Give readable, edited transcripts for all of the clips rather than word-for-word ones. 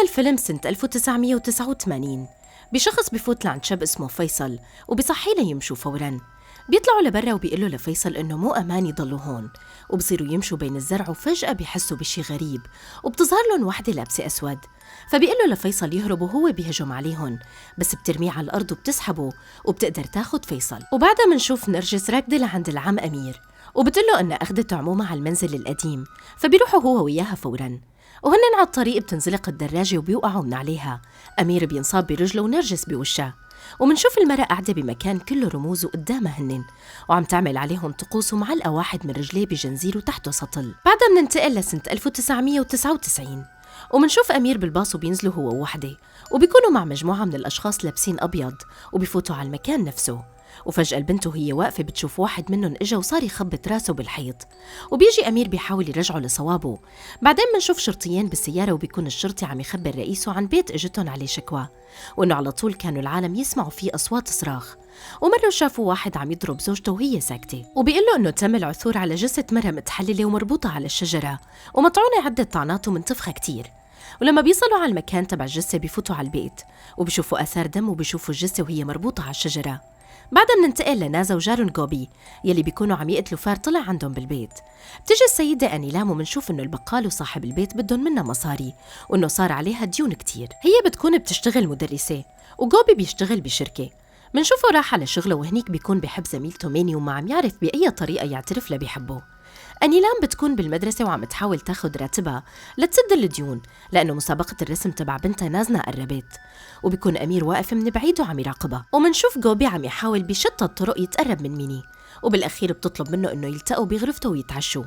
الفيلم سنة 1989. بشخص بفوت لعند شاب اسمه فيصل وبصحي له يمشوا فوراً. بيطلعوا لبرا وبيقولوا لفيصل إنه مو أمان يضلوا هون، وبصيروا يمشوا بين الزرع وفجأة بيحسوا بشي غريب وبتظهر لهم وحدة لابسة أسود. فبيقولوا لفيصل يهرب وهو بيهجم عليهم، بس بترميه على الأرض وبتسحبه وبتقدر تاخد فيصل. وبعدها منشوف نرجس راكدة لعند العم أمير وبتقوله إنها أخدته عمومة على المنزل القديم، فبيروحوا هو وياها فوراً. وهن على الطريق بتنزلق الدراجة وبيوقعوا من عليها. أمير بينصاب برجله ونرجس بوشها، ومنشوف المرأة قاعدة بمكان كله رموز وقدامها هنن وعم تعمل عليهم طقوس ومعلقة واحد من رجليه بجنزير وتحته سطل. بعدها مننتقل لسنة 1999 ومنشوف أمير بالباص وبينزلوا هو ووحدة وبيكونوا مع مجموعة من الأشخاص لابسين أبيض وبيفوتوا على المكان نفسه. وفجأة البنت وهي واقفة بتشوف واحد منهم إجا وصار يخبط راسه بالحيط، وبيجي أمير بيحاول يرجعه لصوابه. بعدين منشوف شرطيين بالسيارة وبيكون الشرطي عم يخبر رئيسه عن بيت إجتهم عليه شكوى، وإنه على طول كانوا العالم يسمعوا فيه أصوات صراخ. ومرة شافوا واحد عم يضرب زوجته وهي ساكتة، وبيقول له إنه تم العثور على جثة مرة متحللة ومربوطة على الشجرة ومطعونة عدة طعنات ومنتفخة كتير. ولما بيصلوا على المكان تبع الجثة بيفوتوا على البيت وبيشوفوا آثار دم وبيشوفوا الجثة وهي مربوطة على الشجرة. بعدها مننتقل لنازا وجارون جوبي يلي بيكونوا عم يقتلوا فار طلع عندهم بالبيت. بتجي السيدة أنيلام ومنشوف إنه البقال وصاحب البيت بدهم منها مصاري وإنه صار عليها ديون كتير. هي بتكون بتشتغل مدرسة وجوبي بيشتغل بشركة. منشوفه راح على شغله وهنيك بيكون بحب زميلته ميني وما عم يعرف بأي طريقة يعترف له بيحبه. أنيلام بتكون بالمدرسة وعم تحاول تاخد راتبها لتسد الديون لأنه مسابقة الرسم تبع بنتها نازنة قربت، وبيكون أمير واقف من بعيد وعم يراقبها. ومنشوف جوبي عم يحاول بشتى الطرق يتقرب من ميني، وبالأخير بتطلب منه إنه يلتقوا بغرفته ويتعشوا.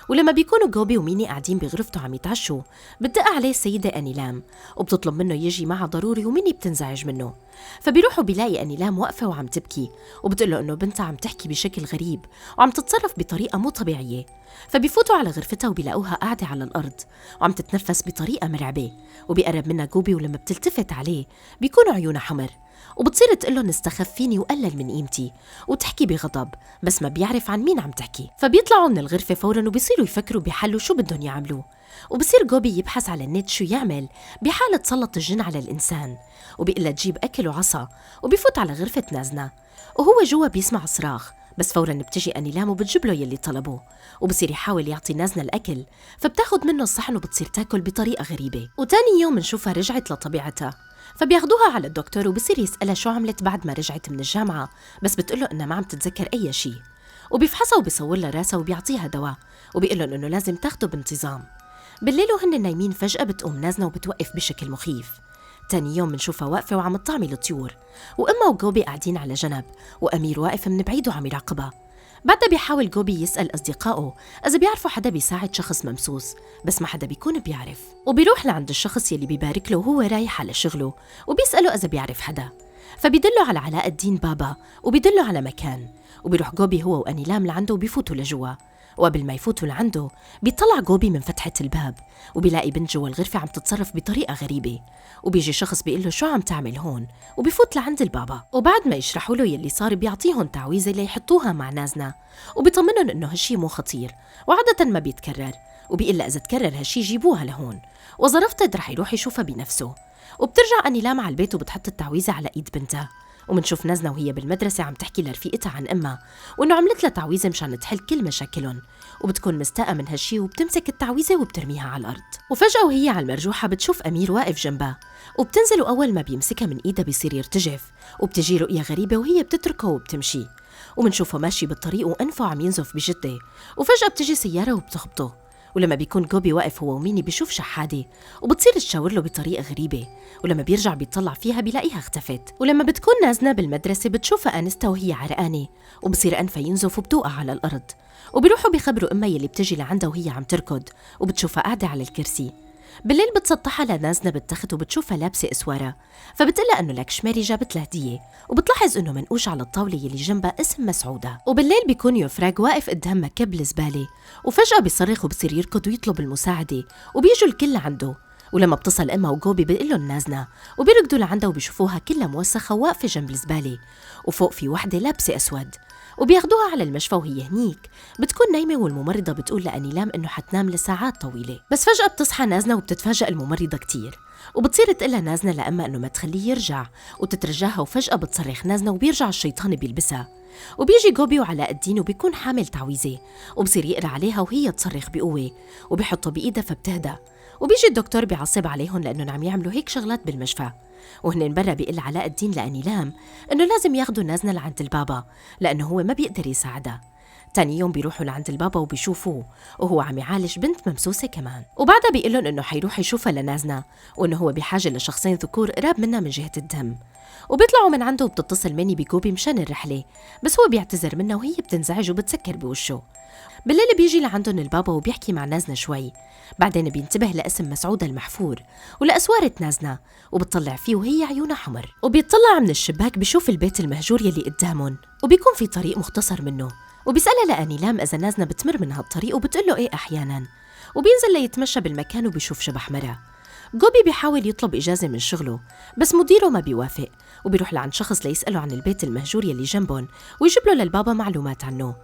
ولما بيكونوا جوبي وميني قاعدين بغرفته عم يتعشوا بتدق عليه السيدة أنيلام وبتطلب منه يجي معها ضروري، وميني بتنزعج منه. فبيروحوا بيلاقي أنيلام واقفة وعم تبكي وبتقله إنه بنتها عم تحكي بشكل غريب وعم تتصرف بطريقة مو طبيعية. فبيفوتوا على غرفتها وبيلاقوها قاعدة على الأرض وعم تتنفس بطريقة مرعبة، وبيقرب منها جوبي ولما بتلتفت عليه بيكونوا عيونها حمر، وبتصير تقله استخف فيني وقلل من قيمتي وتحكي بغضب بس ما بيعرف عن مين عم تحكي. فبيطلعوا من الغرفة فوراً وبيصيروا يفكروا بحلوا شو بدهم يعملوه. وبصير جوبي يبحث على النت شو يعمل بحالة تسلط الجن على الإنسان، وبيقلها تجيب أكل وعصا. وبيفوت على غرفة نازنة وهو جوا بيسمع صراخ، بس فوراً بتجي أنيلام وبتجيب له يلي طلبه، وبصير يحاول يعطي نازنة الأكل فبتاخد منه الصحن وبتصير تاكل بطريقة غريبة. وتاني يوم نشوفها رجعت لطبيعتها، فبياخدوها على الدكتور وبصير يسألها شو عملت بعد ما رجعت من الجامعة، بس بتقوله إنها ما عم تتذكر أي شيء. وبيفحصها وبيصور لها راسها وبيعطيها دواء وبيقولن إنه لازم تاخده بانتظام. بالليل وهن نايمين فجأة بتقوم نازنة وبتوقف بشكل مخيف. تاني يوم بنشوفها واقفة وعم تطعمي الطيور، وأمها وجوبي قاعدين على جنب وأمير واقف من بعيد وعم يراقبها. بعدها بيحاول جوبي يسأل أصدقائه إذا بيعرفوا حدا بيساعد شخص ممسوس، بس ما حدا بيكون بيعرف. وبيروح لعند الشخص يلي بيبارك له وهو رايح على شغله وبيسأله إذا بيعرف حدا، فبيدله على علاء الدين بابا وبيدله على مكان. وبيروح جوبي هو وأنيلام لعنده وبيفوتوا لجوا، وقبل ما يفوتوا لعنده بيطلع جوبي من فتحة الباب وبيلاقي بنت جوا الغرفة عم تتصرف بطريقة غريبة. وبيجي شخص بيقله شو عم تعمل هون وبيفوت لعند البابا، وبعد ما يشرحوا له يلي صار بيعطيهم تعويذة ليحطوها مع نازنة وبيطمنهم انه هالشي مو خطير وعادة ما بيتكرر، وبيقول اذا تكرر هالشي جيبوها لهون وظرفتها رح يروح يشوفها بنفسه. وبترجع أنيلام على البيت وبتحط التعويذة على ايد بنتها. ومنشوف نازنة وهي بالمدرسة عم تحكي لرفيقتها عن أمها وإنه عملت لها تعويذة مشان تحل كل مشاكلهم، وبتكون مستاءة من هالشي وبتمسك التعويذة وبترميها على الأرض. وفجأة وهي على المرجوحة بتشوف أمير واقف جنبها وبتنزل، وأول ما بيمسكها من إيدها بيصير يرتجف، وبتجي رؤية غريبة وهي بتتركه وبتمشي. ومنشوفه ماشي بالطريق وأنفه عم ينزف بجدة، وفجأة بتجي سيارة وبتخبطه. ولما بيكون جوبي واقف هو وميني بيشوف شحادة وبتصير تشاور له بطريقة غريبة، ولما بيرجع بيطلع فيها بيلاقيها اختفت. ولما بتكون نازنة بالمدرسة بتشوفها أنستا وهي عرقانة وبصير أنفها ينزف وبتوقع على الأرض. وبيروحوا بيخبروا أمها يلي بتجي لعندها وهي عم تركض وبتشوفها قاعدة على الكرسي. بالليل بتسطحها لنازنة بالتخت وبتشوفها لابسة اسوارة، فبتقلها انه لاكشماري جابت لها هدية، وبتلاحظ انه منقوش على الطاولة يلي جنبها اسم مسعودة. وبالليل بيكون يفراج واقف قدام مكب الزبالة وفجأة بيصرخ وبصير يركض ويطلب المساعدة، وبيجوا الكل لعنده. ولما بتصل امها وجوبي بيقلن نازنة وبيركضوا لعندها وبيشوفوها كلها موسخة واقفة جنب الزبالة، وفوق في وحدة لابسة اسود. وبياخدوها على المشفى وهي هنيك بتكون نايمة، والممرضة بتقول لأنيلام إنه حتنام لساعات طويلة. بس فجأة بتصحى نازنة وبتتفاجأ الممرضة كتير، وبتصير تقلها نازنة لأما إنه ما تخليه يرجع، وتترجاها وفجأة بتصرخ نازنة وبيرجع الشيطان بيلبسها. وبيجي جوبي وعلاء الدين وبيكون حامل تعويذة، وبصير يقرأ عليها وهي تصرخ بقوة، وبيحطه بإيدها فبتهدى. وبيجي الدكتور بيعصب عليهم لأنه عم يعملوا هيك شغلات بالمشفى، وهن برا بيقول علاء الدين لأنيلام إنه لازم ياخدوا نازنة لعند البابا لأنه هو ما بيقدر يساعدها. تاني يوم بيروحوا لعند البابا وبيشوفوه وهو عم يعالج بنت ممسوسة كمان، وبعدها بيقلن إنه حيروح يشوفها لنازنة، وإنه هو بحاجة لشخصين ذكور قراب منها من جهة الدم. وبيطلعوا من عنده وبتتصل ماني بجوبي مشان الرحلة، بس هو بيعتذر منها وهي بتنزعج وبتسكر بوشه. بالليل بيجي لعندهم البابا وبيحكي مع نازنة شوي، بعدين بينتبه لاسم مسعودة المحفور ولأسوارة نازنة، وبتطلع فيه وهي عيونها حمر. وبيطلع من الشباك بيشوف البيت المهجور يلي قدامهم، وبيكون في طريق مختصر منه، وبيسألها لأنيلام إذا نازنة بتمر من هالطريق وبتقله إيه أحيانا، وبينزل ليتمشى بالمكان وبيشوف شبح مرة. جوبي بيحاول يطلب إجازة من شغله بس مديره ما بيوافق، وبيروح لعند شخص ليسأله عن البيت المهجور يلي جنبهم ويجيب له للبابا معلومات عنه.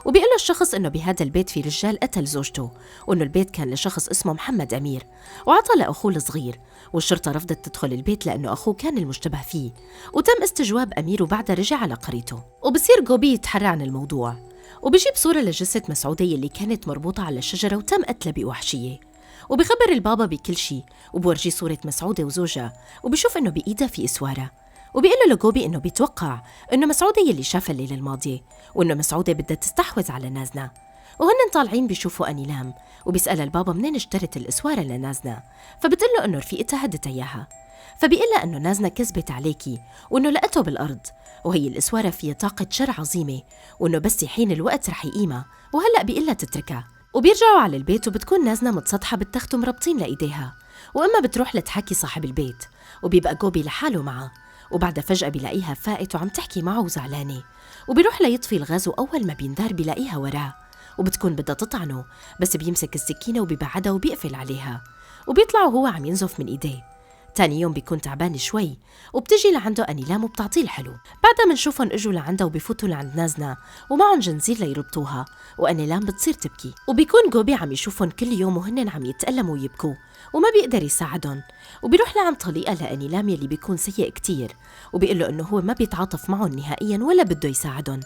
وبيقول له الشخص إنه بهذا البيت في رجال قتل زوجته، وإنه البيت كان لشخص اسمه محمد أمير وعطى لأخوه الصغير، والشرطة رفضت تدخل البيت لأنه أخوه كان المشتبه فيه، وتم استجواب أمير وبعدها رجع على قريته. وبصير جوبي يتحرى عن الموضوع، وبيجيب صورة لجثة مسعودة اللي كانت مربوطة على الشجرة وتم قتلها بوحشية، وبيخبر البابا بكل شيء، وبورجيه صورة مسعودة وزوجها، وبيشوف إنه بإيدها في إسوارة، وبيقول له لجوبي إنه بيتوقع إنه مسعودة يلي شافها الليلة الماضية، وإنه مسعودة بدها تستحوذ على نازنة. وهن طالعين بيشوفوا أنيلام، وبيسألها البابا منين اشترت الإسوارة لنازنة، فبتقول له إنه رفيقتها هدتها إياها، فبيقول لها إنه نازنة كذبت عليكي وإنه لقته بالأرض، وهي الإسوارة فيها طاقة شر عظيمة، وإنه بس يحين الوقت رح يقيمها، وهلأ بيقول لها تتركها. وبيرجعوا على البيت وبتكون نازنة متسطحة بالتخت ومربطين لإيديها، وإما بتروح لتحكي صاحب البيت، وبيبقى جوبي لحاله معها، وبعدها فجأة بيلاقيها فائت وعم تحكي معه وزعلانة، وبيروح ليطفي الغاز، وأول ما بيندار بيلاقيها وراه، وبتكون بدها تطعنه بس بيمسك السكينة وبيبعدها وبيقفل عليها، وبيطلع وهو عم ينزف من إيديه. تاني يوم بيكون تعبان شوي، وبتجي لعنده أنيلام وبتعطيه الحلو. بعدها منشوفهم اجوا لعنده وبيفوتوا لعند نازنة ومعهم جنزير ليربطوها، وأنيلام بتصير تبكي، وبيكون جوبي عم يشوفهم كل يوم وهن عم يتألموا ويبكوا وما بيقدر يساعدهم، وبيروح لعند طليقة لأنيلام يلي بيكون سيء كتير، وبيقول له إنه هو ما بيتعاطف معهم نهائيا ولا بده يساعدهم،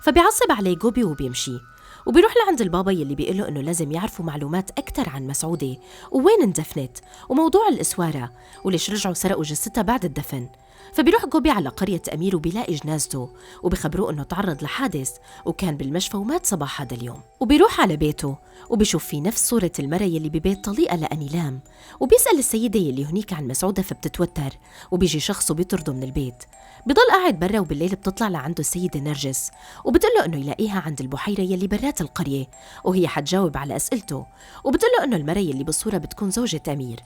فبيعصب عليه جوبي وبيمشي. وبيروح لعند البابا يلي بيقوله إنه لازم يعرفوا معلومات أكتر عن مسعودة ووين اندفنت وموضوع الإسوارة وليش رجعوا سرقوا جثتها بعد الدفن. فبيروح جوبي على قرية أمير وبيلاقي جنازته، وبيخبروه إنه تعرض لحادث وكان بالمشفى ومات صباح هذا اليوم. وبيروح على بيته وبيشوف فيه نفس صورة المرة يلي ببيت طليقة لأنيلام، وبيسأل السيدة يلي هنيك عن مسعودة فبتتوتر، وبيجي شخص وبيطرده من البيت. بضل قاعد برا، وبالليل بتطلع لعنده السيدة نرجس وبتقله إنه يلاقيها عند البحيرة يلي برات القرية، وهي حتجاوب على أسئلته، وبتقله إنه المرة يلي بالصورة بتكون زوجة أمير.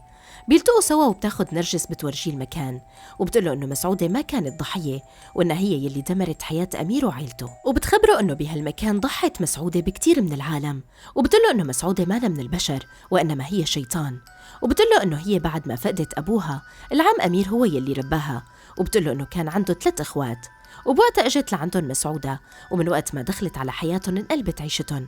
بيلتقوا سوا وبتاخد نرجس بتورجيه المكان، وبتقله إنه مسعودة ما كانت ضحية وإنها هي يلي دمرت حياة أمير وعيلته، وبتخبره إنه بهالمكان ضحت مسعودة بكتير من العالم، وبتقله إنه مسعودة ما من البشر وإنما هي شيطان، وبتقله إنه هي بعد ما فقدت أبوها العم أمير هو يلي رباها، وبتقله إنه كان عنده 3 إخوات، وبوقتها اجت لعندهم مسعودة، ومن وقت ما دخلت على حياتهم انقلبت عيشتهم،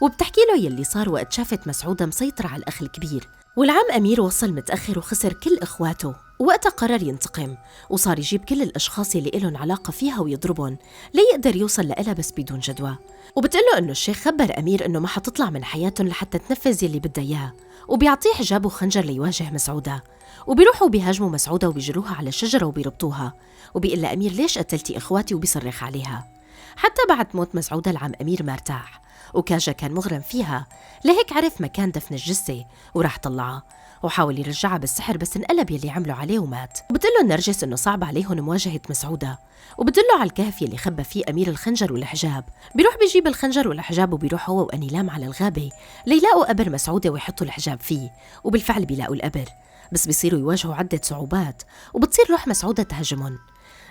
وبتحكي له يلي صار وقت شافت مسعودة مسيطرة على الأخ الكبير، والعم أمير وصل متأخر وخسر كل إخواته، ووقتها قرر ينتقم وصار يجيب كل الأشخاص يلي إلهم علاقة فيها ويضربهم ليقدر يوصل لإلها بس بدون جدوى. وبتقله إنه الشيخ خبر أمير إنه ما حتطلع من حياتهم لحتى تنفذ يلي بدها إياه، وبيعطيه حجاب وخنجر ليواجه مسعودة، وبيروحوا بيهاجموا مسعودة وبيجروها على الشجرة وبيربطوها، وبيقول لها أمير ليش قتلتي إخواتي وبيصرخ عليها. حتى بعد موت مسعودة العم أمير ما ارتاح، وكاجا كان مغرم فيها لهيك عرف مكان دفن الجثة وراح طلعها وحاول يرجعها بالسحر بس انقلب يلي عملوا عليه ومات. وبتقله نرجس إنه صعب عليهم مواجهة مسعودة، وبتدله على الكهف يلي خبى فيه أمير الخنجر والحجاب. بيروح بيجيب الخنجر والحجاب وبيروح هو وأنيلام على الغابة ليلاقوا قبر مسعودة ويحطوا الحجاب فيه، وبالفعل بيلاقوا القبر، بس بيصيروا يواجهوا عدة صعوبات وبتصير روح مسعودة تهاجمهم.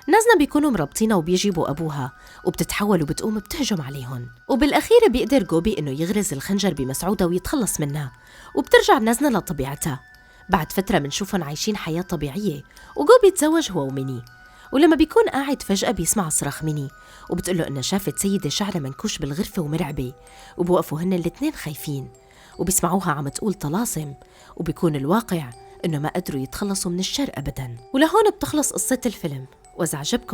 نازنا بيكونوا مربطينها وبيجيبوا أبوها، وبتتحول وبتقوم بتهجم عليهم، وبالأخير بيقدر جوبي إنه يغرز الخنجر بمسعودة ويتخلص منها، وبترجع نازنا لطبيعتها. بعد فترة منشوفهم عايشين حياة طبيعية، وجوبي تزوج هو وميني، ولما بيكون قاعد فجأة بيسمع صراخ ميني، وبتقله إنها شافت سيدة شعرها منكوش بالغرفة ومرعبة، وبوقفوا هن الاتنين خايفين وبيسمعوها عم تقول طلاسم، وبيكون الواقع إنه ما قدروا يتخلصوا من الشر أبداً. ولهون بتخلص قصة الفيلم. وإذا عجبكم